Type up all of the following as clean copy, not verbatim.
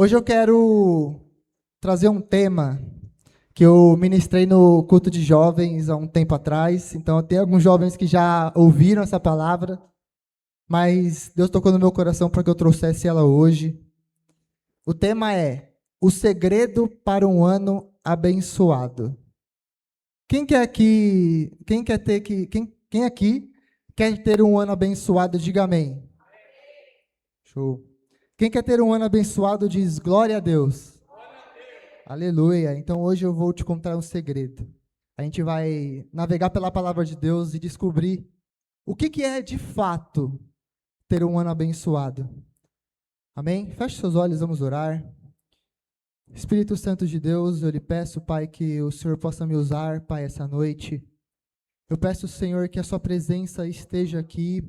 Hoje eu quero trazer um tema que eu ministrei no culto de jovens há um tempo atrás. Então, tem alguns jovens que já ouviram essa palavra, mas Deus tocou no meu coração para que eu trouxesse ela hoje. O tema é o segredo para um ano abençoado. Quem aqui quer ter um ano abençoado? Diga amém. Show. Quem quer ter um ano abençoado diz glória a Deus. Aleluia. Então hoje eu vou te contar um segredo. A gente vai navegar pela palavra de Deus e descobrir o que é de fato ter um ano abençoado. Amém? Feche seus olhos, vamos orar. Espírito Santo de Deus, eu lhe peço, Pai, que o Senhor possa me usar, Pai, essa noite. Eu peço, Senhor, que a sua presença esteja aqui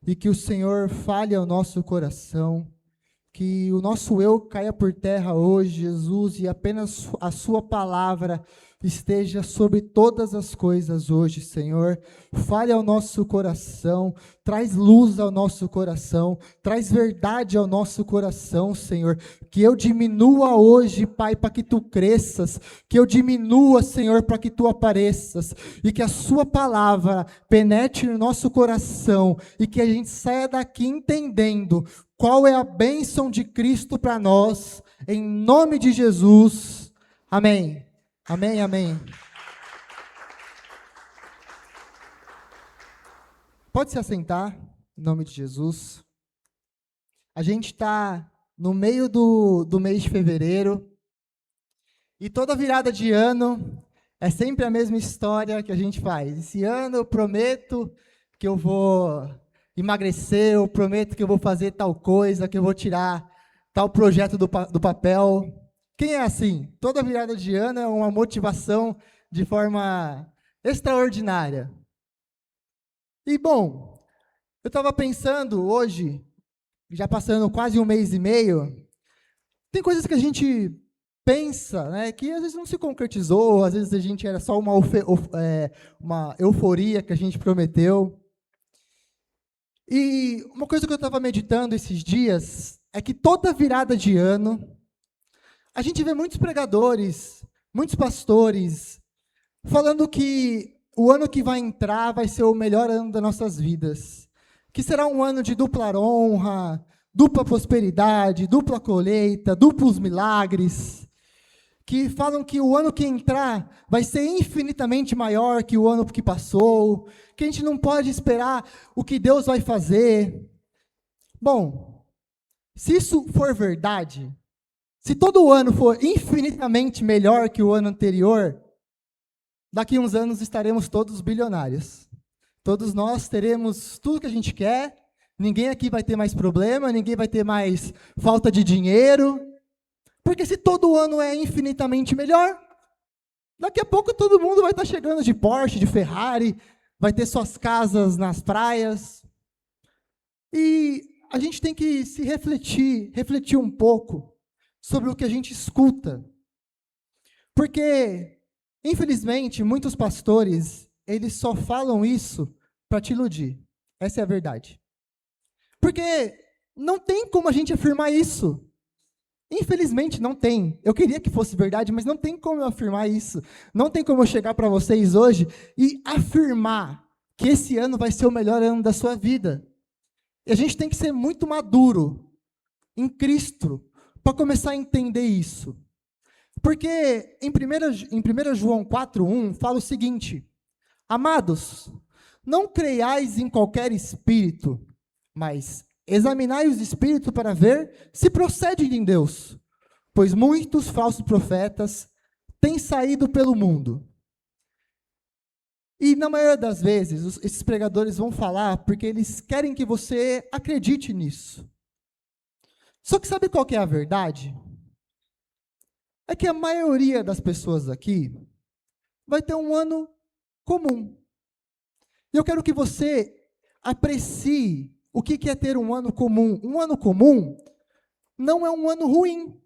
e que o Senhor fale ao nosso coração. Que o nosso eu caia por terra hoje, Jesus, e apenas a sua palavra esteja sobre todas as coisas hoje, Senhor. Fale ao nosso coração, traz luz ao nosso coração, traz verdade ao nosso coração, Senhor. Que eu diminua hoje, Pai, para que tu cresças, que eu diminua, Senhor, para que tu apareças, e que a sua palavra penetre no nosso coração, e que a gente saia daqui entendendo qual é a bênção de Cristo para nós, em nome de Jesus. Amém. Amém, amém. Pode se assentar, em nome de Jesus. A gente está no meio do mês de fevereiro, e toda virada de ano é sempre a mesma história que a gente faz. Esse ano eu prometo que eu vou emagrecer, eu prometo que eu vou fazer tal coisa, que eu vou tirar tal projeto do papel. Quem é assim? Toda virada de ano é uma motivação de forma extraordinária. E, bom, eu estava pensando hoje, já passando quase um mês e meio, tem coisas que a gente pensa, né, que às vezes não se concretizou, às vezes a gente era só uma euforia que a gente prometeu. E uma coisa que eu estava meditando esses dias é que toda virada de ano, a gente vê muitos pregadores, muitos pastores, falando que o ano que vai entrar vai ser o melhor ano das nossas vidas, que será um ano de dupla honra, dupla prosperidade, dupla colheita, duplos milagres, que falam que o ano que entrar vai ser infinitamente maior que o ano que passou, que a gente não pode esperar o que Deus vai fazer. Bom, se isso for verdade, se todo ano for infinitamente melhor que o ano anterior, daqui a uns anos estaremos todos bilionários. Todos nós teremos tudo que a gente quer, ninguém aqui vai ter mais problema, ninguém vai ter mais falta de dinheiro, porque se todo ano é infinitamente melhor, daqui a pouco todo mundo vai estar chegando de Porsche, de Ferrari, vai ter suas casas nas praias. E a gente tem que se refletir um pouco sobre o que a gente escuta. Porque, infelizmente, muitos pastores, eles só falam isso para te iludir. Essa é a verdade. Porque não tem como a gente afirmar isso. Infelizmente, não tem. Eu queria que fosse verdade, mas não tem como eu afirmar isso. Não tem como eu chegar para vocês hoje e afirmar que esse ano vai ser o melhor ano da sua vida. E a gente tem que ser muito maduro em Cristo para começar a entender isso. Porque em 1 João 4:1 fala o seguinte: amados, não creiais em qualquer espírito, mas examinai os espíritos para ver se procedem de Deus, pois muitos falsos profetas têm saído pelo mundo. E na maioria das vezes, esses pregadores vão falar porque eles querem que você acredite nisso. Só que sabe qual que é a verdade? É que a maioria das pessoas aqui vai ter um ano comum. E eu quero que você aprecie o que é ter um ano comum. Um ano comum não é um ano ruim.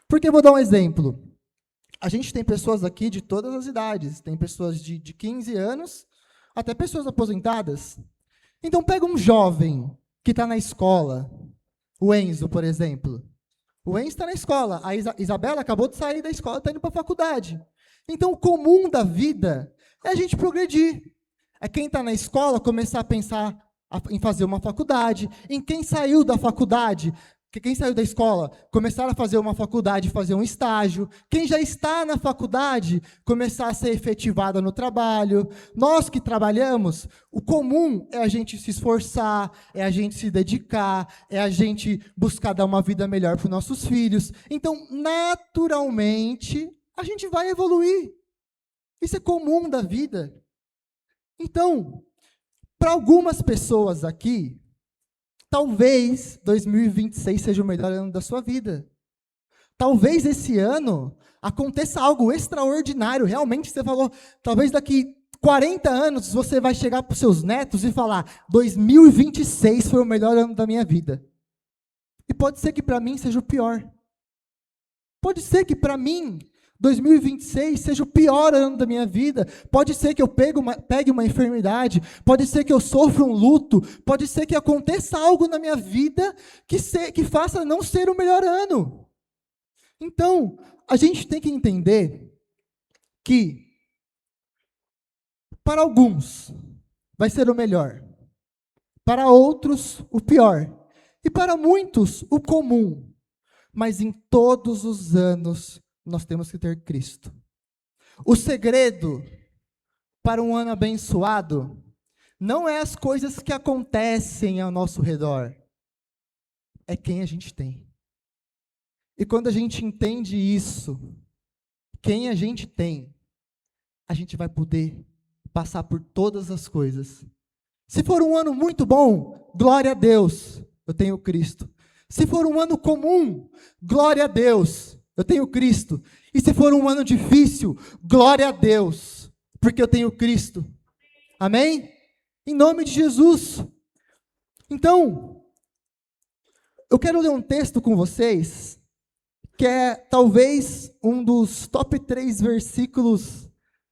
Porque eu vou dar um exemplo. A gente tem pessoas aqui de todas as idades. Tem pessoas de 15 anos até pessoas aposentadas. Então pega um jovem que está na escola, o Enzo, por exemplo. O Enzo está na escola. A Isabela acabou de sair da escola, está indo para a faculdade. Então, o comum da vida é a gente progredir. É quem está na escola começar a pensar em fazer uma faculdade. Em quem saiu da faculdade, quem saiu da escola, começar a fazer uma faculdade, fazer um estágio. Quem já está na faculdade, começar a ser efetivada no trabalho. Nós que trabalhamos, o comum é a gente se esforçar, é a gente se dedicar, é a gente buscar dar uma vida melhor para os nossos filhos. Então, naturalmente, a gente vai evoluir. Isso é comum da vida. Então, para algumas pessoas aqui, talvez 2026 seja o melhor ano da sua vida. Talvez esse ano aconteça algo extraordinário. Realmente, você falou, talvez daqui 40 anos você vai chegar para os seus netos e falar: 2026 foi o melhor ano da minha vida. E pode ser que para mim seja o pior. Pode ser que para mim 2026 seja o pior ano da minha vida. Pode ser que eu pegue uma enfermidade, pode ser que eu sofra um luto, pode ser que aconteça algo na minha vida que faça não ser o melhor ano. Então, a gente tem que entender que, para alguns, vai ser o melhor, para outros, o pior, e para muitos, o comum. Mas em todos os anos, nós temos que ter Cristo. O segredo para um ano abençoado não é as coisas que acontecem ao nosso redor, é quem a gente tem. E quando a gente entende isso, quem a gente tem, a gente vai poder passar por todas as coisas. Se for um ano muito bom, glória a Deus, eu tenho Cristo. Se for um ano comum, glória a Deus, eu tenho Cristo. E se for um ano difícil, glória a Deus, porque eu tenho Cristo. Amém? Em nome de Jesus. Então, eu quero ler um texto com vocês, que é talvez um dos top 3 versículos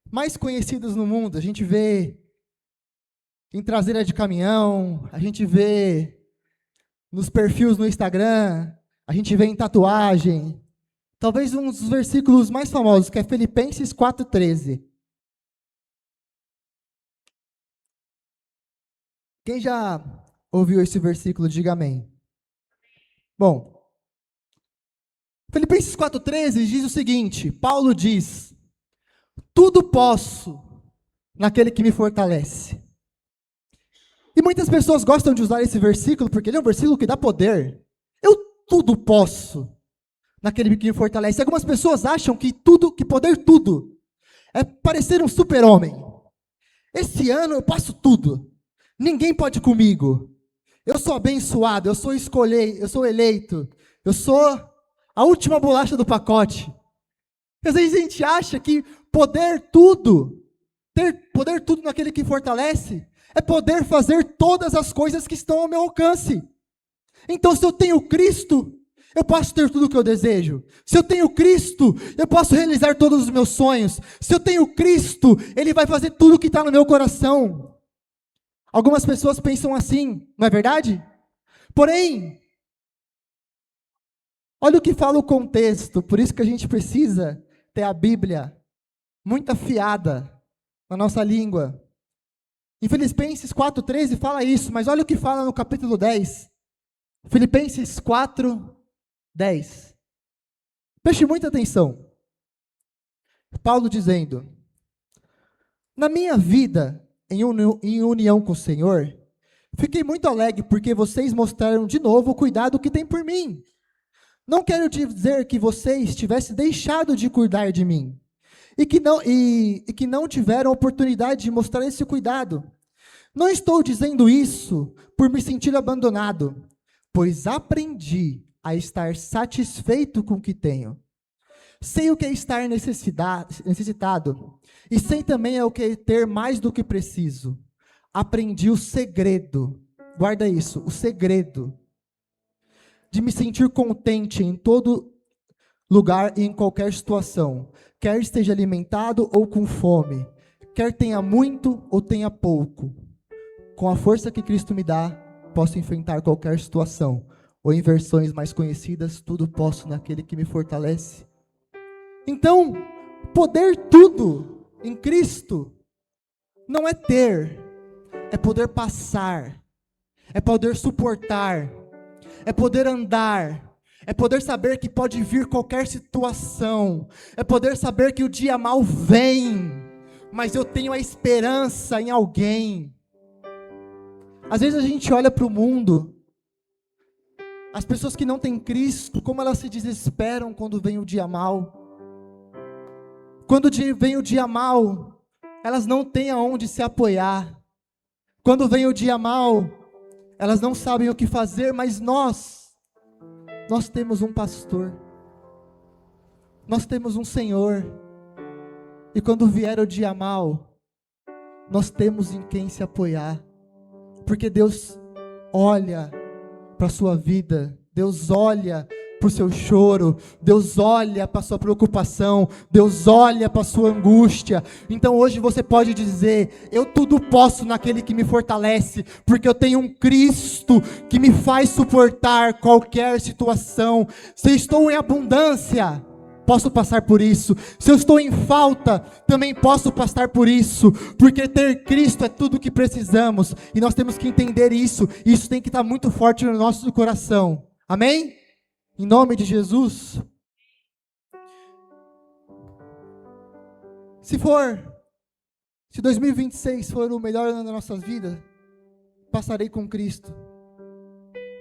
mais conhecidos no mundo. A gente vê em traseira de caminhão, a gente vê nos perfis no Instagram, a gente vê em tatuagem. Talvez um dos versículos mais famosos, que é Filipenses 4,13. Quem já ouviu esse versículo, diga amém. Bom, Filipenses 4,13 diz o seguinte: Paulo diz: tudo posso naquele que me fortalece. E muitas pessoas gostam de usar esse versículo, porque ele é um versículo que dá poder. Eu tudo posso naquele que me fortalece. Algumas pessoas acham que poder tudo é parecer um super-homem. Esse ano eu passo tudo. Ninguém pode comigo. Eu sou abençoado, eu sou eleito. Eu sou a última bolacha do pacote. Às vezes a gente acha que ter poder tudo naquele que fortalece, é poder fazer todas as coisas que estão ao meu alcance. Então, se eu tenho Cristo, eu posso ter tudo o que eu desejo. Se eu tenho Cristo, eu posso realizar todos os meus sonhos. Se eu tenho Cristo, Ele vai fazer tudo o que está no meu coração. Algumas pessoas pensam assim, não é verdade? Porém, olha o que fala o contexto. Por isso que a gente precisa ter a Bíblia muito afiada na nossa língua. Em Filipenses 4,13 fala isso, mas olha o que fala no capítulo 10. Filipenses 4:10. Preste muita atenção. Paulo dizendo: na minha vida, em união com o Senhor, fiquei muito alegre porque vocês mostraram de novo o cuidado que têm por mim. Não quero dizer que vocês tivessem deixado de cuidar de mim, e que não tiveram oportunidade de mostrar esse cuidado. Não estou dizendo isso por me sentir abandonado, pois aprendi a estar satisfeito com o que tenho. Sei o que é estar necessitado, e sei também o que é ter mais do que preciso. Aprendi o segredo, guarda isso, o segredo, de me sentir contente em todo lugar e em qualquer situação, quer esteja alimentado ou com fome, quer tenha muito ou tenha pouco. Com a força que Cristo me dá, posso enfrentar qualquer situação. Ou em versões mais conhecidas, tudo posso naquele que me fortalece. Então, poder tudo em Cristo não é ter, é poder passar, é poder suportar, é poder andar, é poder saber que pode vir qualquer situação, é poder saber que o dia mal vem, mas eu tenho a esperança em alguém. Às vezes a gente olha para o mundo, as pessoas que não têm Cristo, como elas se desesperam quando vem o dia mal. Quando vem o dia mal, elas não têm aonde se apoiar. Quando vem o dia mal, elas não sabem o que fazer, mas nós temos um pastor, nós temos um Senhor, e quando vier o dia mal, nós temos em quem se apoiar, porque Deus olha para a sua vida, Deus olha para o seu choro, Deus olha para a sua preocupação, Deus olha para a sua angústia. Então hoje você pode dizer: eu tudo posso naquele que me fortalece, porque eu tenho um Cristo que me faz suportar qualquer situação. Se eu estou em abundância, posso passar por isso. Se eu estou em falta, também posso passar por isso, porque ter Cristo é tudo o que precisamos, e nós temos que entender isso, e isso tem que estar muito forte no nosso coração. Amém? Em nome de Jesus. Se 2026 for o melhor ano da nossa vida, passarei com Cristo.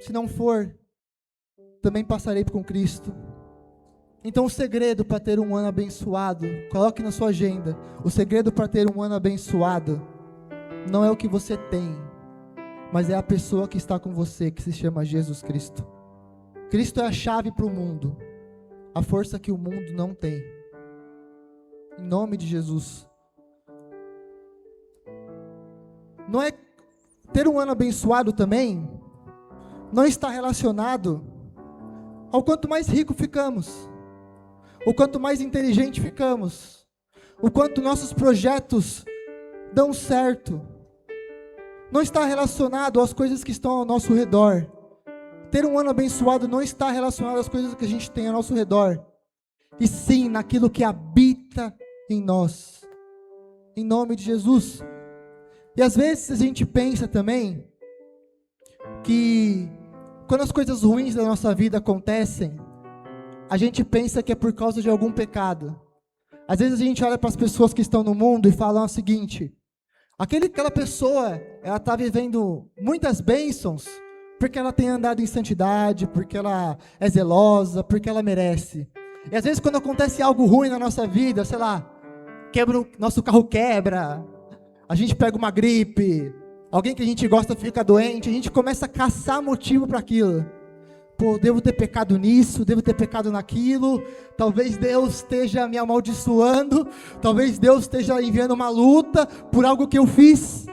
Se não for, também passarei com Cristo. Então o segredo para ter um ano abençoado, coloque na sua agenda, o segredo para ter um ano abençoado, não é o que você tem, mas é a pessoa que está com você, que se chama Jesus Cristo. Cristo é a chave para o mundo, a força que o mundo não tem. Em nome de Jesus. Não é ter um ano abençoado também, não está relacionado ao quanto mais rico ficamos, o quanto mais inteligente ficamos, o quanto nossos projetos dão certo. Não está relacionado às coisas que estão ao nosso redor. Ter um ano abençoado não está relacionado às coisas que a gente tem ao nosso redor, e sim naquilo que habita em nós, em nome de Jesus. E às vezes a gente pensa também que quando as coisas ruins da nossa vida acontecem, a gente pensa que é por causa de algum pecado. Às vezes a gente olha para as pessoas que estão no mundo e fala o seguinte: aquela pessoa, ela está vivendo muitas bênçãos, porque ela tem andado em santidade, porque ela é zelosa, porque ela merece. E às vezes quando acontece algo ruim na nossa vida, sei lá, nosso carro quebra, a gente pega uma gripe, alguém que a gente gosta fica doente, a gente começa a caçar motivo para aquilo. Pô, devo ter pecado nisso, devo ter pecado naquilo, talvez Deus esteja me amaldiçoando, talvez Deus esteja enviando uma luta por algo que eu fiz.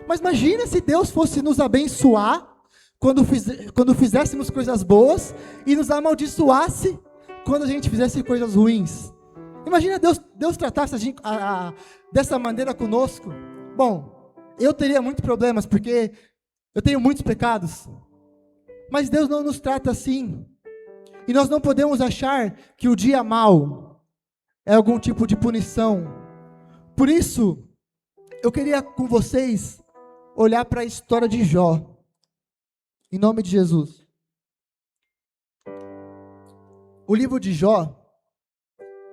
Mas imagina se Deus fosse nos abençoar quando fizéssemos coisas boas e nos amaldiçoasse quando a gente fizesse coisas ruins. Imagina Deus tratasse a gente dessa maneira conosco. Bom, eu teria muitos problemas porque eu tenho muitos pecados, mas Deus não nos trata assim, e nós não podemos achar que o dia mau é algum tipo de punição. Por isso, eu queria com vocês olhar para a história de Jó, em nome de Jesus. O livro de Jó,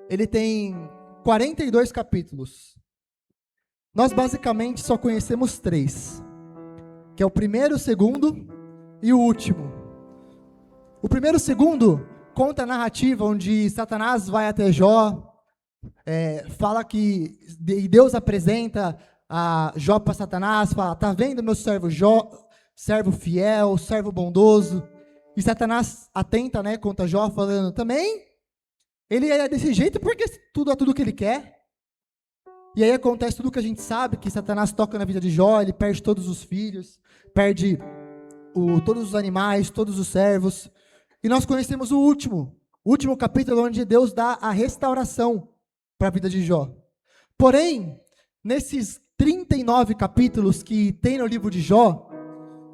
ele tem 42 capítulos. Nós basicamente só conhecemos 3, que é o primeiro, o segundo e o último. O primeiro e o segundo conta a narrativa onde Satanás vai até Jó, fala que Deus apresenta a Jó para Satanás, fala: tá vendo meu servo Jó, servo fiel, servo bondoso? E Satanás atenta, contra Jó, falando: também ele é desse jeito porque tudo que ele quer. E aí acontece tudo o que a gente sabe, que Satanás toca na vida de Jó, ele perde todos os filhos, perde todos os animais, todos os servos. E nós conhecemos o último capítulo, onde Deus dá a restauração para a vida de Jó. Porém, nesses 39 capítulos que tem no livro de Jó,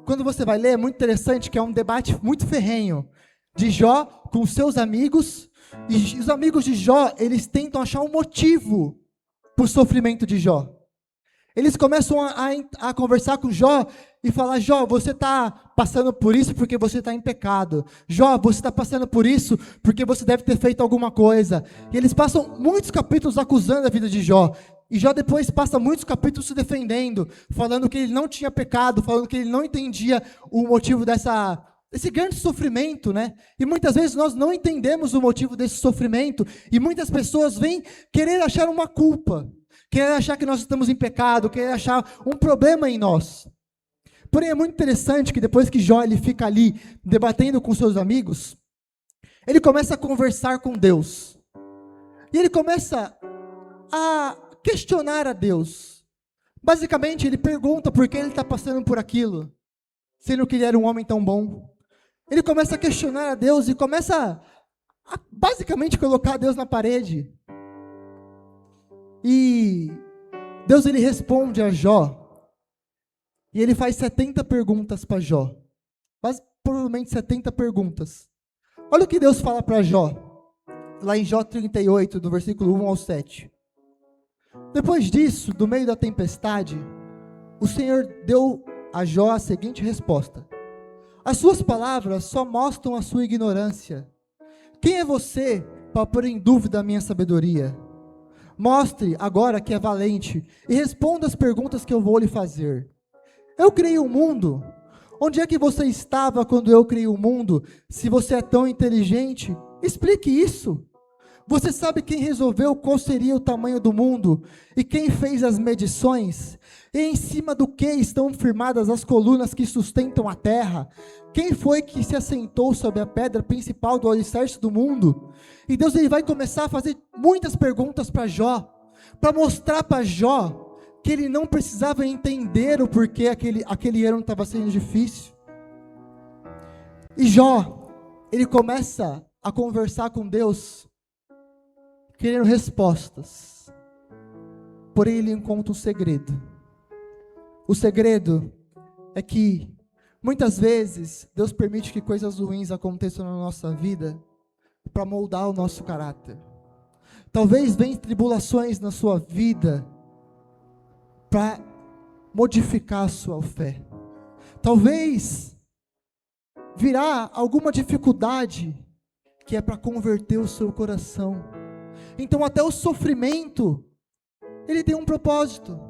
quando você vai ler, é muito interessante que é um debate muito ferrenho de Jó com seus amigos, e os amigos de Jó, eles tentam achar um motivo para o sofrimento de Jó. Eles começam a conversar com Jó e falar: Jó, você está passando por isso porque você está em pecado. Jó, você está passando por isso porque você deve ter feito alguma coisa. E eles passam muitos capítulos acusando a vida de Jó. E Jó depois passa muitos capítulos se defendendo, falando que ele não tinha pecado, falando que ele não entendia o motivo desse grande sofrimento, né? E muitas vezes nós não entendemos o motivo desse sofrimento, e muitas pessoas vêm querer achar uma culpa, querer achar que nós estamos em pecado, querer achar um problema em nós. Porém, é muito interessante que depois que Jó ele fica ali debatendo com seus amigos, ele começa a conversar com Deus. E ele começa a questionar a Deus. Basicamente, ele pergunta por que ele está passando por aquilo, sendo que ele era um homem tão bom. Ele começa a questionar a Deus e começa a basicamente colocar Deus na parede. E Deus ele responde a Jó, e ele faz 70 perguntas para Jó. Provavelmente 70 perguntas. Olha o que Deus fala para Jó, lá em Jó 38, do versículo 1 ao 7. Depois disso, do meio da tempestade, o Senhor deu a Jó a seguinte resposta: as suas palavras só mostram a sua ignorância. Quem é você para pôr em dúvida a minha sabedoria? Mostre agora que é valente e responda as perguntas que eu vou lhe fazer. Eu criei o mundo. Onde é que você estava quando eu criei o mundo? Se você é tão inteligente, explique isso. Você sabe quem resolveu qual seria o tamanho do mundo e quem fez as medições? E em cima do que estão firmadas as colunas que sustentam a terra? Quem foi que se assentou sobre a pedra principal do alicerce do mundo? E Deus ele vai começar a fazer muitas perguntas para Jó, para mostrar para Jó que ele não precisava entender o porquê aquele ano estava sendo difícil. E Jó, ele começa a conversar com Deus, querendo respostas. Porém, ele encontra um segredo. O segredo é que, muitas vezes, Deus permite que coisas ruins aconteçam na nossa vida para moldar o nosso caráter. Talvez venham tribulações na sua vida para modificar a sua fé. Talvez virá alguma dificuldade que é para converter o seu coração. Então até o sofrimento, ele tem um propósito.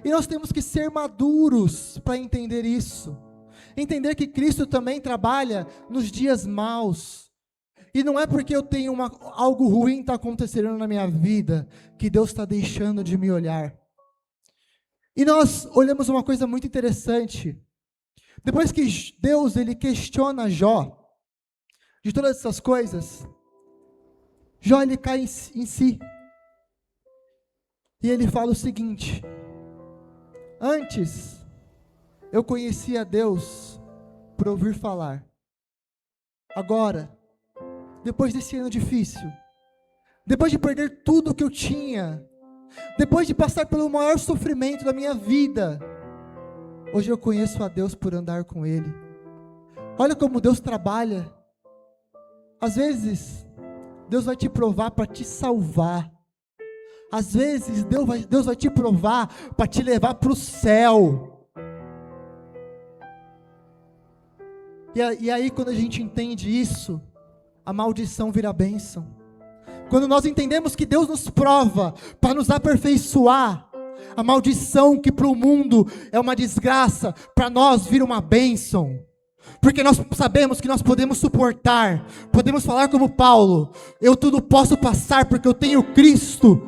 E nós temos que ser maduros para entender isso. Entender que Cristo também trabalha nos dias maus. E não é porque eu tenho algo ruim está acontecendo na minha vida, que Deus está deixando de me olhar. E nós olhamos uma coisa muito interessante. Depois que Deus ele questiona Jó de todas essas coisas, Jó ele cai em si. E ele fala o seguinte: antes eu conhecia Deus por ouvir falar. Agora, depois desse ano difícil, depois de perder tudo que eu tinha, depois de passar pelo maior sofrimento da minha vida, hoje eu conheço a Deus por andar com Ele. Olha como Deus trabalha. Às vezes, Deus vai te provar para te salvar. Às vezes, Deus vai te provar para te levar para o céu. E aí, quando a gente entende isso, a maldição vira bênção. Quando nós entendemos que Deus nos prova para nos aperfeiçoar, a maldição que para o mundo é uma desgraça, para nós vira uma bênção. Porque nós sabemos que nós podemos suportar, podemos falar como Paulo: eu tudo posso passar porque eu tenho Cristo.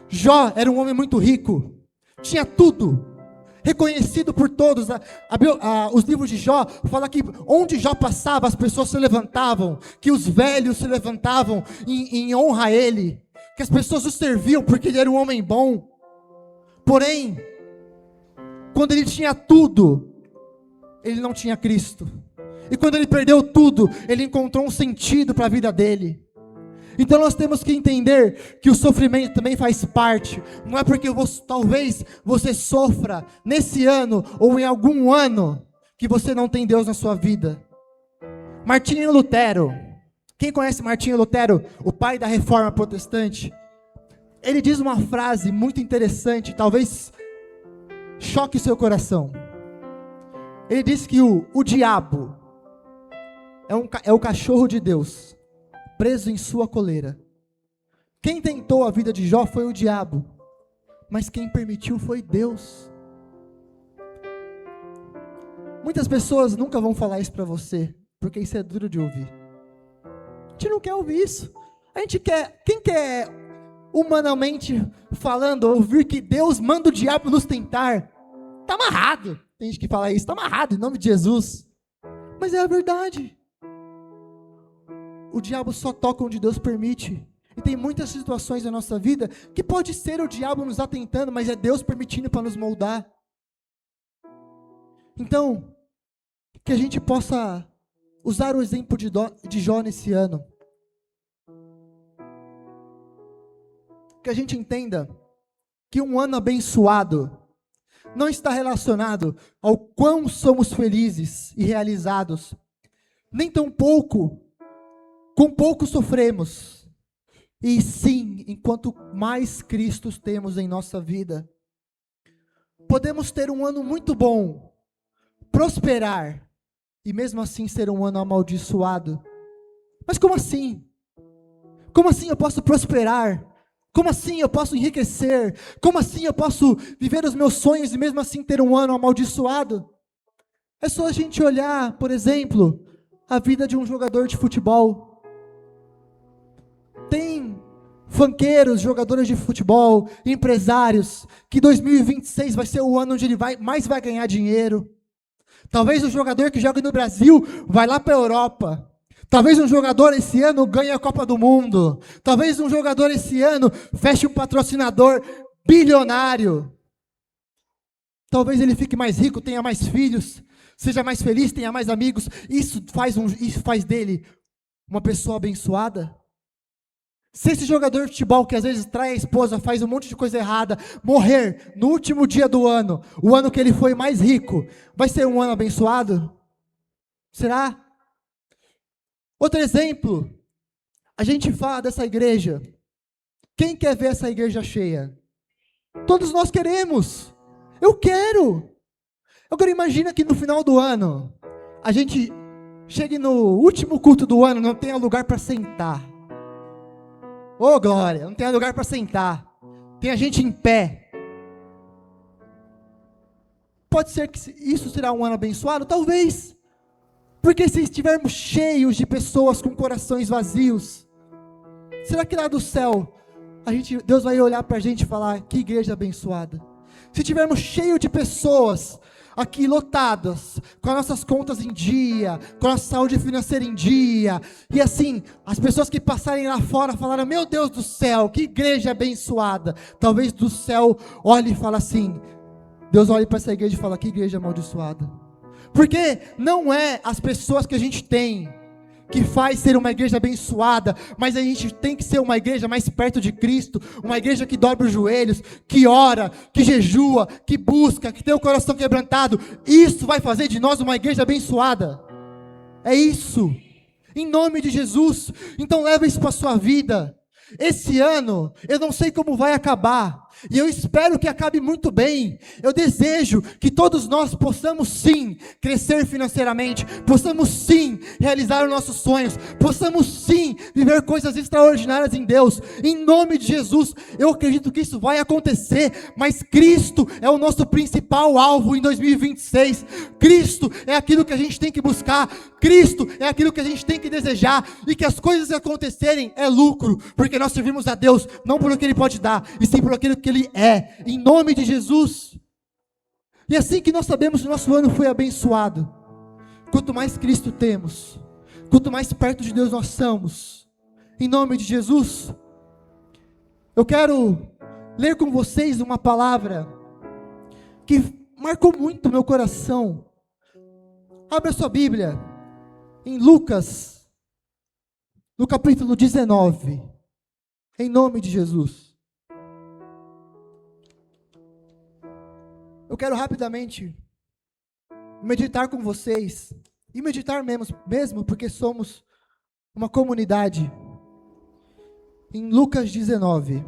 Jó era um homem muito rico, tinha tudo, reconhecido por todos. Os livros de Jó falam que onde Jó passava as pessoas se levantavam, que os velhos se levantavam em honra a ele, que as pessoas o serviam porque ele era um homem bom. Porém, quando ele tinha tudo, ele não tinha Cristo. E quando ele perdeu tudo, ele encontrou um sentido para a vida dele. Então nós temos que entender que o sofrimento também faz parte. Não é porque talvez você sofra nesse ano ou em algum ano que você não tem Deus na sua vida. Martinho Lutero, quem conhece Martinho Lutero, o pai da Reforma Protestante, ele diz uma frase muito interessante, talvez choque o seu coração. Ele diz que o diabo é o cachorro de Deus, preso em sua coleira. Quem tentou a vida de Jó foi o diabo, mas quem permitiu foi Deus. Muitas pessoas nunca vão falar isso para você, porque isso é duro de ouvir. A gente não quer ouvir isso. A gente quer, quem quer, humanamente falando, ouvir que Deus manda o diabo nos tentar? Está amarrado. Tem gente que fala isso, está amarrado em nome de Jesus. Mas é a verdade. O diabo só toca onde Deus permite. E tem muitas situações na nossa vida que pode ser o diabo nos atentando, mas é Deus permitindo para nos moldar. Então, que a gente possa usar o exemplo de Jó nesse ano. Que a gente entenda que um ano abençoado não está relacionado ao quão somos felizes e realizados, nem tampouco com pouco sofremos, e sim, enquanto mais Cristo temos em nossa vida. Podemos ter um ano muito bom, prosperar, e mesmo assim ser um ano amaldiçoado. Mas como assim? Como assim eu posso prosperar? Como assim eu posso enriquecer? Como assim eu posso viver os meus sonhos e mesmo assim ter um ano amaldiçoado? É só a gente olhar, por exemplo, a vida de um jogador de futebol. Tem funkeiros, jogadores de futebol, empresários, que 2026 vai ser o ano onde ele mais vai ganhar dinheiro. Talvez o jogador que joga no Brasil vai lá para a Europa. Talvez um jogador esse ano ganhe a Copa do Mundo. Talvez um jogador esse ano feche um patrocinador bilionário. Talvez ele fique mais rico, tenha mais filhos, seja mais feliz, tenha mais amigos. Isso faz dele uma pessoa abençoada. Se esse jogador de futebol que às vezes trai a esposa, faz um monte de coisa errada, morrer no último dia do ano, o ano que ele foi mais rico, vai ser um ano abençoado? Será? Outro exemplo, a gente fala dessa igreja. Quem quer ver essa igreja cheia? Todos nós queremos. Eu quero. Agora imagina que no final do ano, a gente chegue no último culto do ano, não tenha lugar para sentar. Ô glória, não tem lugar para sentar. Tem a gente em pé. Pode ser que isso será um ano abençoado? Talvez. Porque se estivermos cheios de pessoas com corações vazios, será que lá do céu, Deus vai olhar para a gente e falar, que igreja abençoada? Se estivermos cheios de pessoas aqui lotadas, com as nossas contas em dia, com a nossa saúde financeira em dia, e assim, as pessoas que passarem lá fora falaram, meu Deus do céu, que igreja abençoada. Talvez do céu olhe e fale assim, Deus olhe para essa igreja e fala, que igreja amaldiçoada. Porque não é as pessoas que a gente tem que faz ser uma igreja abençoada, mas a gente tem que ser uma igreja mais perto de Cristo, uma igreja que dobra os joelhos, que ora, que jejua, que busca, que tem o coração quebrantado. Isso vai fazer de nós uma igreja abençoada. É isso, em nome de Jesus. Então leva isso para a sua vida. Esse ano, eu não sei como vai acabar, e eu espero que acabe muito bem. Eu desejo que todos nós possamos sim crescer financeiramente, possamos sim realizar os nossos sonhos, possamos sim viver coisas extraordinárias em Deus, em nome de Jesus. Eu acredito que isso vai acontecer, mas Cristo é o nosso principal alvo em 2026, Cristo é aquilo que a gente tem que buscar, Cristo é aquilo que a gente tem que desejar, e que as coisas acontecerem é lucro, porque nós servimos a Deus, não por o que Ele pode dar, e sim por aquilo que Ele é, em nome de Jesus. E assim que nós sabemos que o nosso ano foi abençoado, quanto mais Cristo temos, quanto mais perto de Deus nós somos, em nome de Jesus, eu quero ler com vocês uma palavra que marcou muito o meu coração. Abra sua Bíblia em Lucas, no capítulo 19, em nome de Jesus. Eu quero rapidamente meditar com vocês, e meditar mesmo porque somos uma comunidade, em Lucas 19.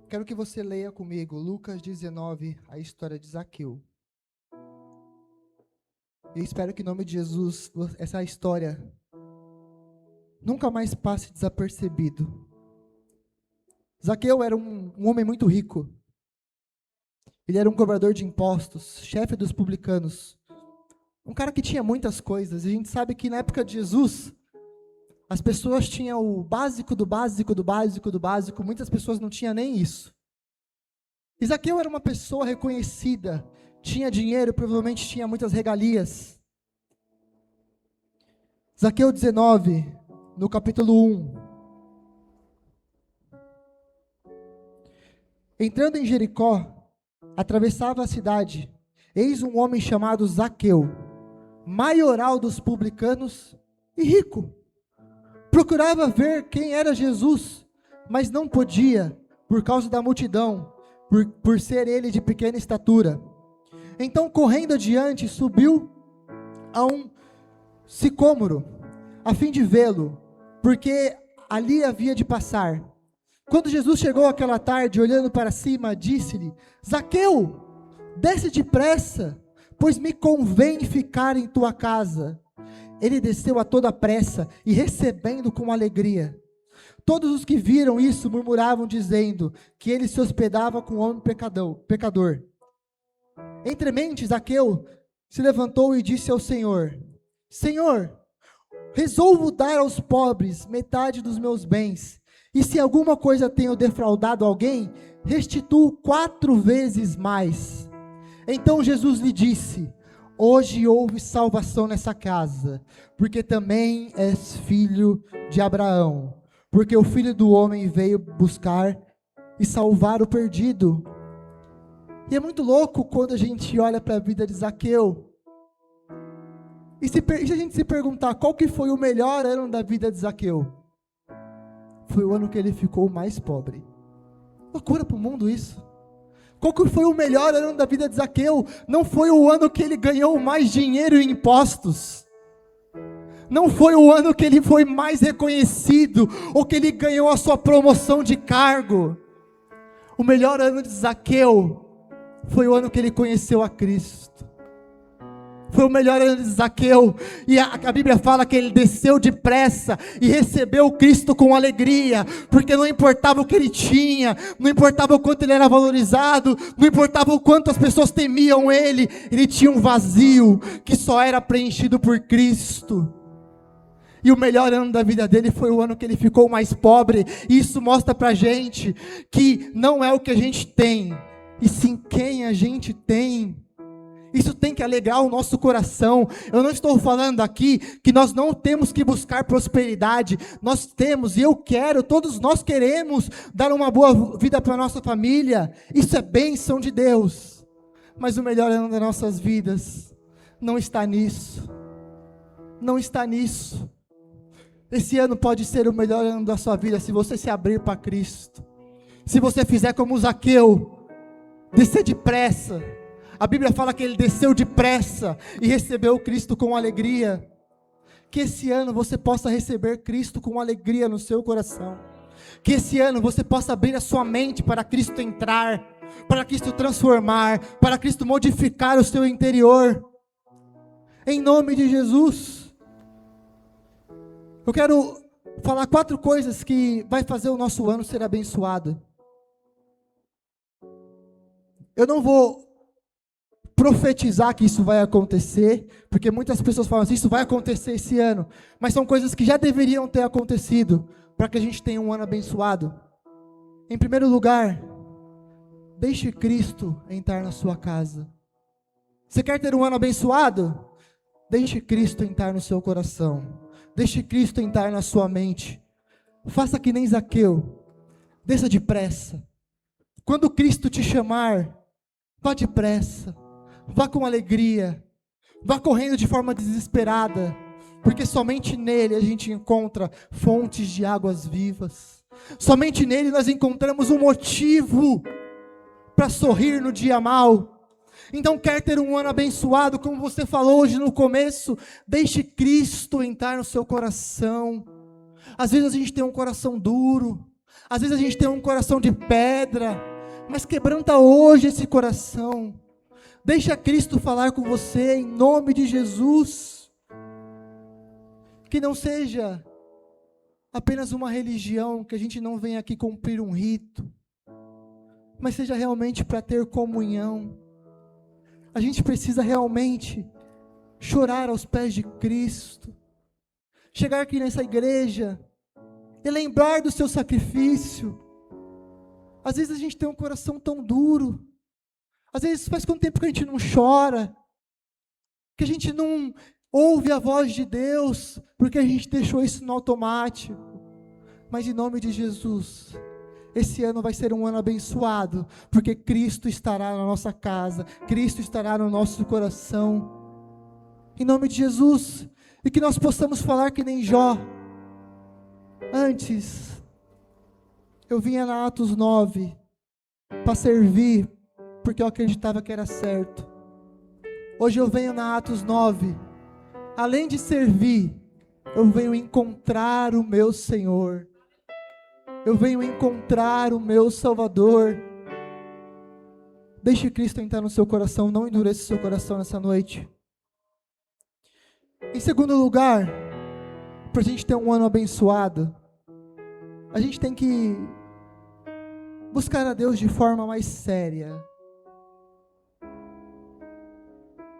Quero que você leia comigo Lucas 19, a história de Zaqueu. Eu espero que em nome de Jesus, essa história nunca mais passe desapercebido. Zaqueu era um homem muito rico. Ele era um cobrador de impostos, chefe dos publicanos. Um cara que tinha muitas coisas. E a gente sabe que na época de Jesus, as pessoas tinham o básico do básico do básico do básico. Muitas pessoas não tinham nem isso. E Zaqueu era uma pessoa reconhecida. Tinha dinheiro, provavelmente tinha muitas regalias. Zaqueu 19, no capítulo 1. Entrando em Jericó, atravessava a cidade. Eis um homem chamado Zaqueu, maioral dos publicanos e rico. Procurava ver quem era Jesus, mas não podia, por causa da multidão, por ser ele de pequena estatura. Então, correndo adiante, subiu a um sicômoro, a fim de vê-lo, porque ali havia de passar. Quando Jesus chegou aquela tarde, olhando para cima, disse-lhe: Zaqueu, desce depressa, pois me convém ficar em tua casa. Ele desceu a toda pressa e recebendo com alegria. Todos os que viram isso murmuravam, dizendo que ele se hospedava com um homem pecador. Entremente, Zaqueu se levantou e disse ao Senhor: Senhor, resolvo dar aos pobres metade dos meus bens, e se alguma coisa tenho defraudado alguém, restituo 4 vezes mais. Então Jesus lhe disse: hoje houve salvação nessa casa, porque também és filho de Abraão, porque o Filho do Homem veio buscar e salvar o perdido. E é muito louco quando a gente olha para a vida de Zaqueu, e se a gente se perguntar qual que foi o melhor ano da vida de Zaqueu, foi o ano que ele ficou mais pobre. Loucura para o mundo isso. Qual que foi o melhor ano da vida de Zaqueu? Não foi o ano que ele ganhou mais dinheiro em impostos. Não foi o ano que ele foi mais reconhecido, ou que ele ganhou a sua promoção de cargo. O melhor ano de Zaqueu foi o ano que ele conheceu a Cristo. Foi o melhor ano de Zaqueu, e a Bíblia fala que ele desceu depressa e recebeu Cristo com alegria, porque não importava o que ele tinha, não importava o quanto ele era valorizado, não importava o quanto as pessoas temiam ele tinha um vazio que só era preenchido por Cristo. E o melhor ano da vida dele foi o ano que ele ficou mais pobre, e isso mostra pra gente que não é o que a gente tem, e sim quem a gente tem. Isso tem que alegrar o nosso coração. Eu não estou falando aqui que nós não temos que buscar prosperidade. Nós temos, e eu quero, todos nós queremos dar uma boa vida para a nossa família. Isso é bênção de Deus. Mas o melhor ano das nossas vidas não está nisso. Não está nisso. Esse ano pode ser o melhor ano da sua vida se você se abrir para Cristo. Se você fizer como Zaqueu, descer depressa. A Bíblia fala que ele desceu depressa e recebeu Cristo com alegria. Que esse ano você possa receber Cristo com alegria no seu coração. Que esse ano você possa abrir a sua mente para Cristo entrar, para Cristo transformar, para Cristo modificar o seu interior. Em nome de Jesus. Eu quero falar 4 coisas que vai fazer o nosso ano ser abençoado. Eu não vou profetizar que isso vai acontecer, porque muitas pessoas falam assim, isso vai acontecer esse ano, mas são coisas que já deveriam ter acontecido, para que a gente tenha um ano abençoado. Em primeiro lugar, deixe Cristo entrar na sua casa. Você quer ter um ano abençoado? Deixe Cristo entrar no seu coração, deixe Cristo entrar na sua mente, faça que nem Zaqueu, desça depressa, Quando Cristo te chamar, vá depressa, vá com alegria, vá correndo de forma desesperada, porque somente nele a gente encontra fontes de águas vivas. Somente nele nós encontramos um motivo para sorrir no dia mau. Então, quer ter um ano abençoado, como você falou hoje no começo, deixe Cristo entrar no seu coração. Às vezes a gente tem um coração duro, às vezes a gente tem um coração de pedra, mas quebranta hoje esse coração. Deixa Cristo falar com você em nome de Jesus. Que não seja apenas uma religião, que a gente não venha aqui cumprir um rito, mas seja realmente para ter comunhão. A gente precisa realmente chorar aos pés de Cristo, chegar aqui nessa igreja e lembrar do seu sacrifício. Às vezes a gente tem um coração tão duro, às vezes faz quanto tempo que a gente não chora, que a gente não ouve a voz de Deus, porque a gente deixou isso no automático. Mas em nome de Jesus, esse ano vai ser um ano abençoado, porque Cristo estará na nossa casa, Cristo estará no nosso coração, em nome de Jesus, e que nós possamos falar que nem Jó. Antes, eu vinha na Atos 9, para servir, porque eu acreditava que era certo. Hoje eu venho na Atos 9, além de servir, eu venho encontrar o meu Senhor, eu venho encontrar o meu Salvador. Deixe Cristo entrar no seu coração, não endureça o seu coração nessa noite. Em segundo lugar, para a gente ter um ano abençoado, a gente tem que buscar a Deus de forma mais séria.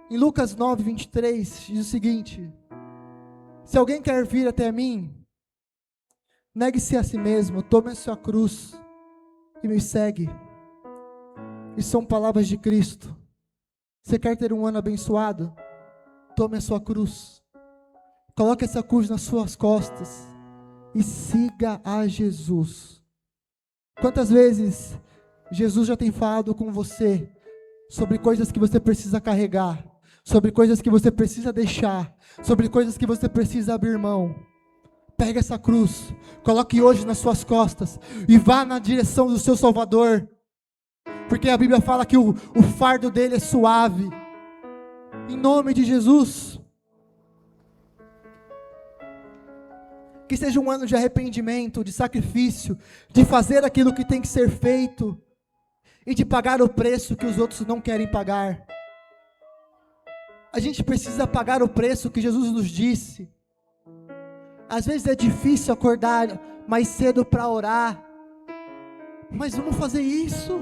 Em Lucas 9, 23, diz o seguinte: se alguém quer vir até mim, negue-se a si mesmo, tome a sua cruz e me segue. E são palavras de Cristo. Você quer ter um ano abençoado? Tome a sua cruz, coloque essa cruz nas suas costas e siga a Jesus. Quantas vezes Jesus já tem falado com você sobre coisas que você precisa carregar, sobre coisas que você precisa deixar, sobre coisas que você precisa abrir mão? Pega essa cruz, coloque hoje nas suas costas e vá na direção do seu Salvador, porque a Bíblia fala que o fardo dele é suave. Em nome de Jesus, que seja um ano de arrependimento, de sacrifício, de fazer aquilo que tem que ser feito e de pagar o preço que os outros não querem pagar. A gente precisa pagar o preço que Jesus nos disse. Às vezes é difícil acordar mais cedo para orar, mas vamos fazer isso.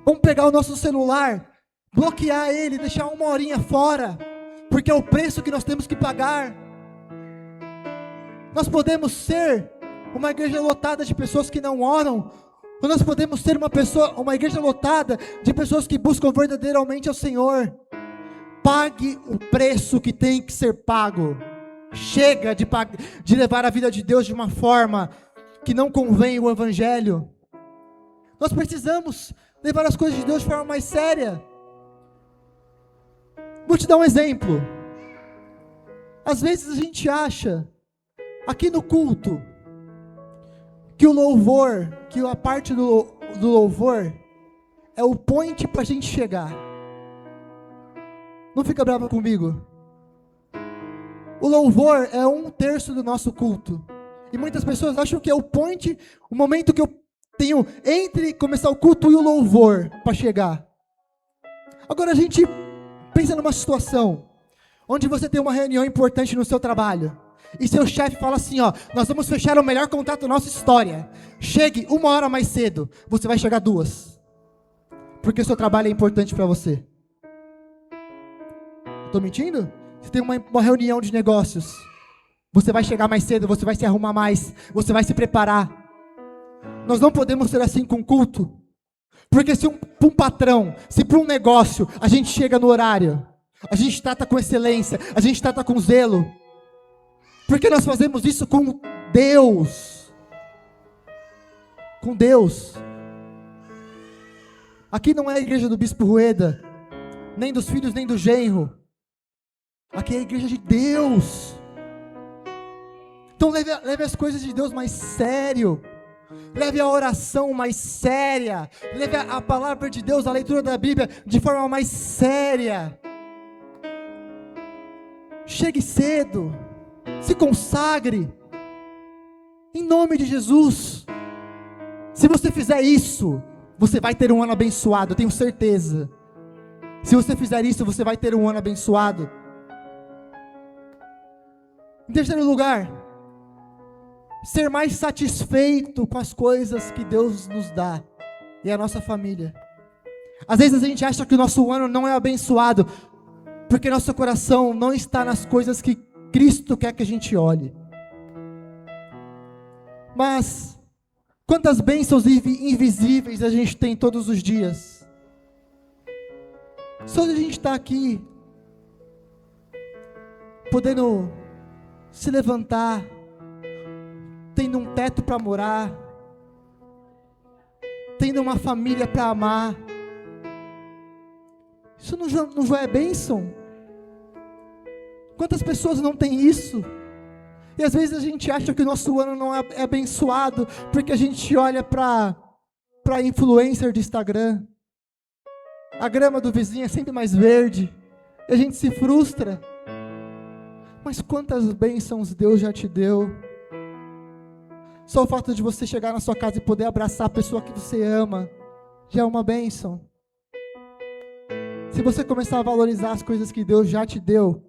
Vamos pegar o nosso celular, bloquear ele, deixar uma horinha fora, porque é o preço que nós temos que pagar. Nós podemos ser uma igreja lotada de pessoas que não oram, ou nós podemos ser uma igreja lotada de pessoas que buscam verdadeiramente ao Senhor. Pague o preço que tem que ser pago. Chega de levar a vida de Deus de uma forma que não convém o Evangelho. Nós precisamos levar as coisas de Deus de forma mais séria. Vou te dar um exemplo. Às vezes a gente acha, aqui no culto, que o louvor, que a parte do louvor é o point para a gente chegar. Não fica bravo comigo. O louvor é 1/3 do nosso culto. E muitas pessoas acham que é o point, o momento que eu tenho entre começar o culto e o louvor para chegar. Agora a gente pensa numa situação onde você tem uma reunião importante no seu trabalho e seu chefe fala assim, ó, nós vamos fechar o melhor contrato da nossa história. Chegue 1 hora mais cedo. Você vai chegar 2. Porque o seu trabalho é importante para você. Estou mentindo? Você tem uma reunião de negócios. Você vai chegar mais cedo, você vai se arrumar mais, você vai se preparar. Nós não podemos ser assim com culto. Porque se para um patrão, se para um negócio, a gente chega no horário, a gente trata com excelência, a gente trata com zelo. Porque nós fazemos isso com Deus. Com Deus. Aqui não é a igreja do Bispo Rueda, nem dos filhos, nem do genro. Aqui é a igreja de Deus. Então leve as coisas de Deus mais sério. Leve a oração mais séria. Leve a palavra de Deus, a leitura da Bíblia de forma mais séria. Chegue cedo. Se consagre. Em nome de Jesus. Se você fizer isso, você vai ter um ano abençoado, eu tenho certeza. Se você fizer isso, você vai ter um ano abençoado. Em terceiro lugar, ser mais satisfeito com as coisas que Deus nos dá e a nossa família. Às vezes a gente acha que o nosso ano não é abençoado, porque nosso coração não está nas coisas que Cristo quer que a gente olhe. Mas quantas bênçãos invisíveis a gente tem todos os dias. Só de a gente estar aqui, podendo se levantar, tendo um teto para morar, tendo uma família para amar. Isso não já é bênção? Quantas pessoas não têm isso? E às vezes a gente acha que o nosso ano não é abençoado, porque a gente olha para influencer de Instagram. A grama do vizinho é sempre mais verde, e a gente se frustra. Mas quantas bênçãos Deus já te deu? Só o fato de você chegar na sua casa e poder abraçar a pessoa que você ama, já é uma bênção. Se você começar a valorizar as coisas que Deus já te deu,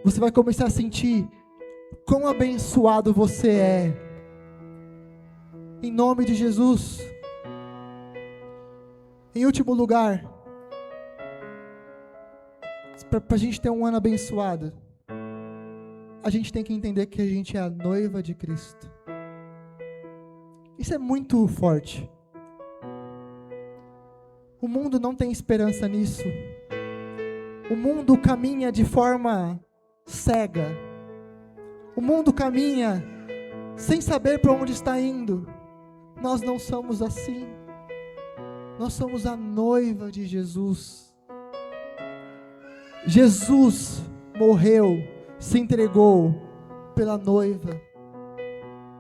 você vai começar a sentir quão abençoado você é. Em nome de Jesus. Em último lugar, para a gente ter um ano abençoado, a gente tem que entender que a gente é a noiva de Cristo. Isso é muito forte. O mundo não tem esperança nisso. O mundo caminha de forma cega. O mundo caminha sem saber para onde está indo. Nós não somos assim. Nós somos a noiva de Jesus. Jesus morreu, se entregou pela noiva.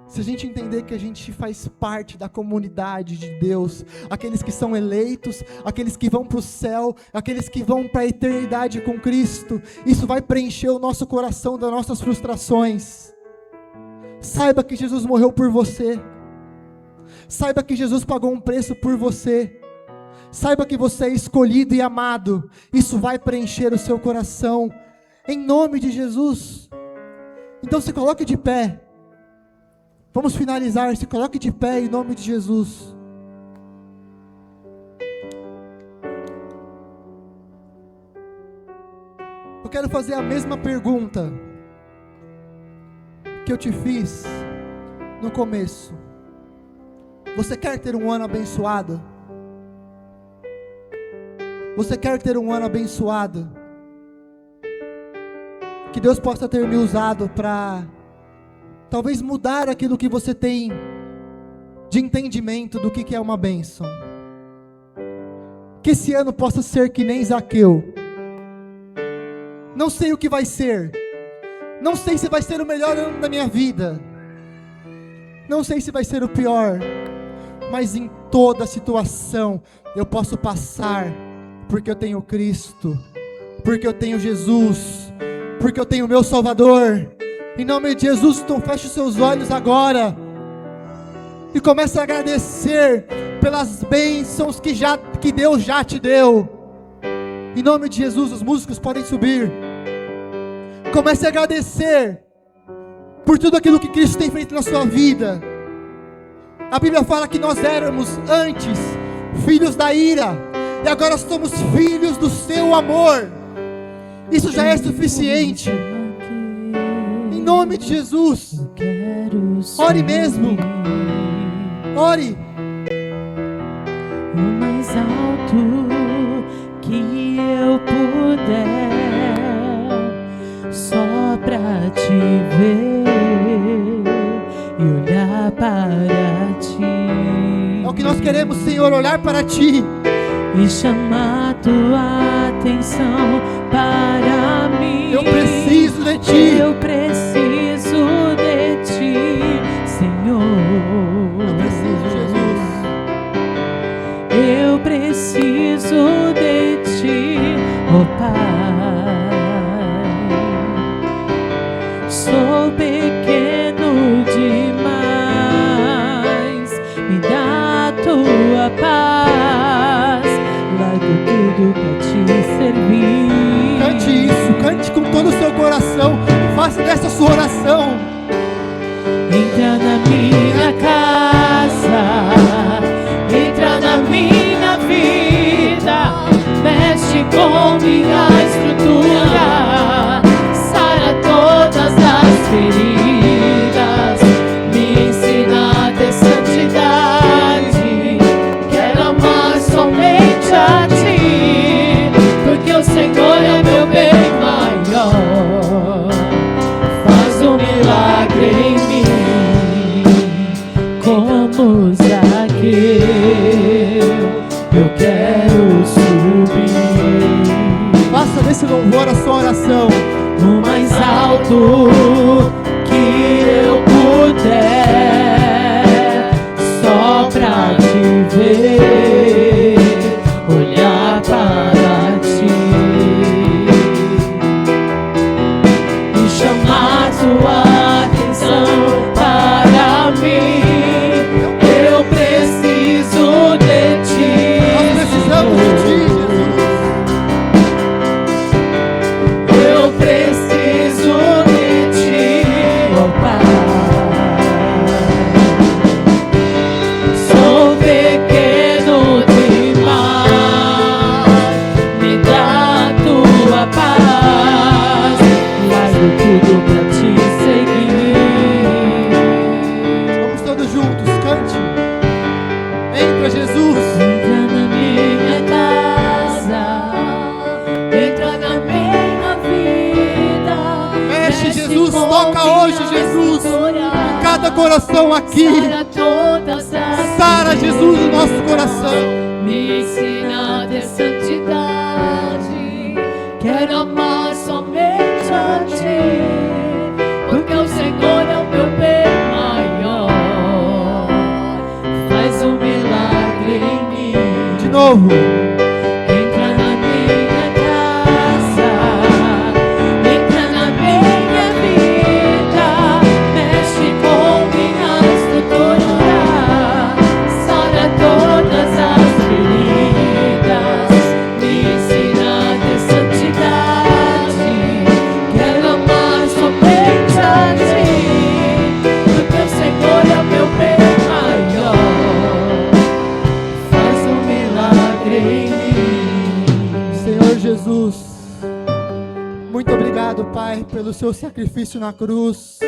Se a gente entender que a gente faz parte da comunidade de Deus, aqueles que são eleitos, aqueles que vão para o céu, aqueles que vão para a eternidade com Cristo, isso vai preencher o nosso coração das nossas frustrações. Saiba que Jesus morreu por você. Saiba que Jesus pagou um preço por você. Saiba que você é escolhido e amado. Isso vai preencher o seu coração, em nome de Jesus. Então se coloque de pé. Vamos finalizar, se coloque de pé em nome de Jesus. Eu quero fazer a mesma pergunta que eu te fiz no começo. Você quer ter um ano abençoado? Você quer ter um ano abençoado? Que Deus possa ter me usado para talvez mudar aquilo que você tem de entendimento do que é uma bênção. Que esse ano possa ser que nem Zaqueu. Não sei o que vai ser. Não sei se vai ser o melhor ano da minha vida. Não sei se vai ser o pior. Mas em toda situação eu posso passar, porque eu tenho Cristo, porque eu tenho Jesus, porque eu tenho o meu Salvador. Em nome de Jesus, então feche os seus olhos agora e comece a agradecer pelas bênçãos que Deus já te deu. Em nome de Jesus, os músicos podem subir. Comece a agradecer por tudo aquilo que Cristo tem feito na sua vida. A Bíblia fala que nós éramos antes filhos da ira, e agora somos filhos do seu amor. Isso já é suficiente. Em nome de Jesus, ore mesmo, ore. O mais alto que eu puder, só pra te ver e olhar para ti. É o que nós queremos, Senhor, olhar para ti e chamar tua atenção para mim. Eu preciso de ti. Eu preciso de ti, Senhor. Eu preciso, Jesus. Eu preciso de ti, oh Pai. Sou pequeno demais, me dá a tua paz. Largo tudo pra te servir. Cante isso, cante com todo o seu coração. Faça dessa sua oração. Entra na minha casa, entra na minha vida, mexe com minha estrutura, sara todas as feridas, me ensina a ter santidade. Quero amar somente a ti, porque o Senhor é meu bem maior. Faz um milagre em mim, como Zaqueu, eu quero subir. Faça desse louvor a sua oração. No mais alto que eu puder, só pra te ver, olhar para ti e chamar tua atenção para mim. Eu preciso de ti. Nós precisamos de ti, Jesus. Eu preciso de ti, oh Pai. Sou pequeno demais, me dá a tua paz. Largo tudo pra te seguir. Vamos todos juntos, cante. Entra, Jesus. Entra na minha casa, entra na minha vida. Mexe, Jesus, com toca minha hoje, Jesus, estrutura. em cada coração aqui. Sara todas as Sara, Jesus, o nosso coração. me ensina a ter santidade. Quero amar somente a ti, porque o Senhor é o meu bem maior. Faz um milagre em mim. De novo. Entra na minha casa, entra na minha vida, mexe com minha estrutura, sara todas as feridas, me ensina a ter santidade. Quero amar somente a ti, porque o Senhor é o meu bem maior. Faz um milagre em mim. Senhor Jesus, muito obrigado, Pai, pelo seu sacrifício na cruz.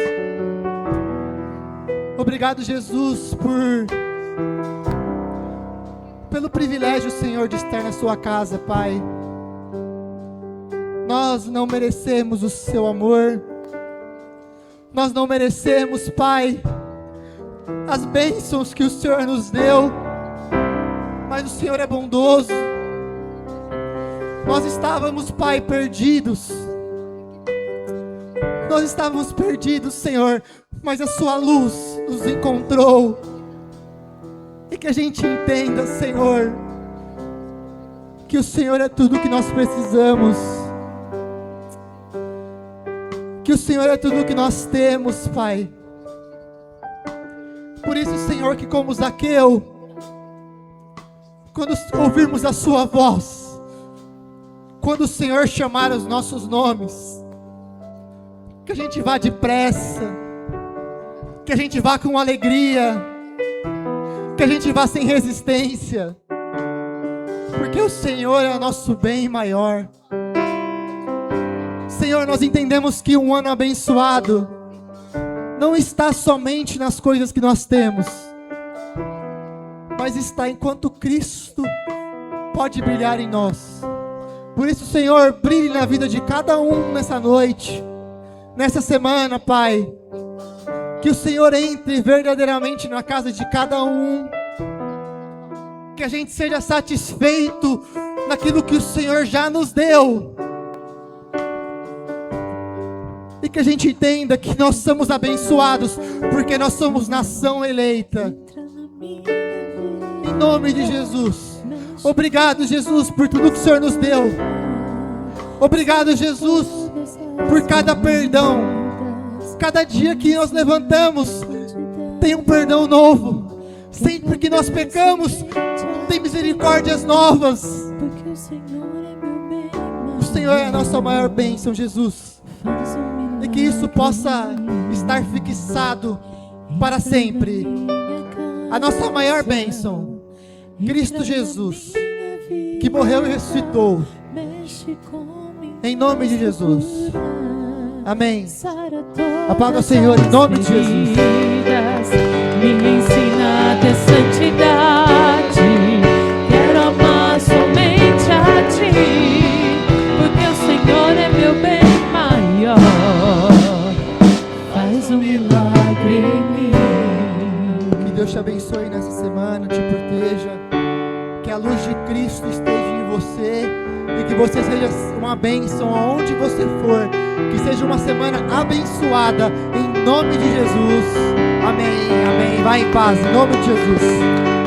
Obrigado, Jesus, pelo privilégio, Senhor, de estar na sua casa, Pai. Nós não merecemos o seu amor. Nós não merecemos, Pai, as bênçãos que o Senhor nos deu. Mas o Senhor é bondoso. Nós estávamos, Pai, perdidos. Nós estávamos perdidos, Senhor, mas a sua luz nos encontrou. E que a gente entenda, Senhor, que o Senhor é tudo que nós precisamos. Que o Senhor é tudo que nós temos, Pai. Por isso, Senhor, que como Zaqueu, quando ouvirmos a sua voz, quando o Senhor chamar os nossos nomes, que a gente vá depressa, que a gente vá com alegria, que a gente vá sem resistência, porque o Senhor é o nosso bem maior. Senhor, nós entendemos que um ano abençoado não está somente nas coisas que nós temos, mas está enquanto Cristo pode brilhar em nós. Por isso, Senhor, brilhe na vida de cada um nessa noite, nessa semana, Pai. Que o Senhor entre verdadeiramente na casa de cada um. que a gente seja satisfeito naquilo que o Senhor já nos deu. E que a gente entenda que nós somos abençoados, porque nós somos nação eleita. Em nome de Jesus. Obrigado, Jesus, por tudo que o Senhor nos deu. Obrigado, Jesus, por cada perdão. Cada dia que nós levantamos, tem um perdão novo. Sempre que nós pecamos, tem misericórdias novas. O Senhor é a nossa maior bênção, Jesus. E que isso possa estar fixado para sempre. A nossa maior bênção, Cristo Jesus, que morreu e ressuscitou. Em nome de Jesus. Amém. Aplauda o Senhor em nome de Jesus. Me ensina a ter santidade. Quero amar somente a Ti, porque o Senhor é meu bem maior. Faz um milagre em mim. Que Deus te abençoe nessa semana, te proteja. Que a luz de Cristo esteja em você e que você seja uma bênção aonde você for. Que seja uma semana abençoada em nome de Jesus. Amém, amém. Vai em paz, em nome de Jesus.